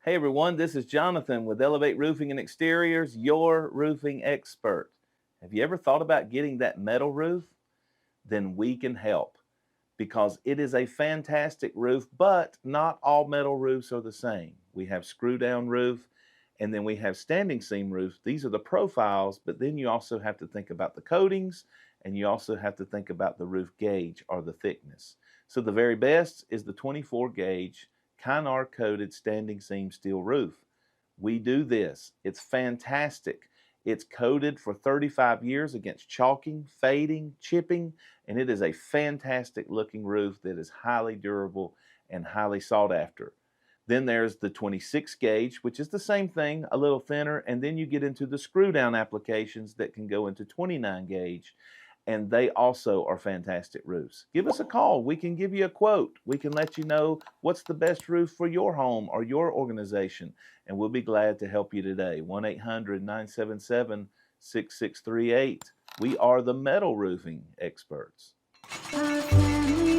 Hey everyone, this is Jonathan with Elevate Roofing and Exteriors, your roofing expert. Have you ever thought about getting that metal roof? Then we can help because it is a fantastic roof, but not all metal roofs are the same. We have screw down roof and then we have standing seam roofs. These are the profiles, but then you also have to think about the coatings and you also have to think about the roof gauge or the thickness. So the very best is the 24 gauge Kynar coated standing seam steel roof. We do this. It's fantastic. It's coated for 35 years against chalking, fading, chipping, and it is a fantastic looking roof that is highly durable and highly sought after. Then there's the 26 gauge, which is the same thing, a little thinner, and then you get into the screw down applications that can go into 29 gauge, and they also are fantastic roofs. Give us a call. We can give you a quote. We can let you know what's the best roof for your home or your organization, and we'll be glad to help you today. 1-800-977-6638. We are the metal roofing experts. Our family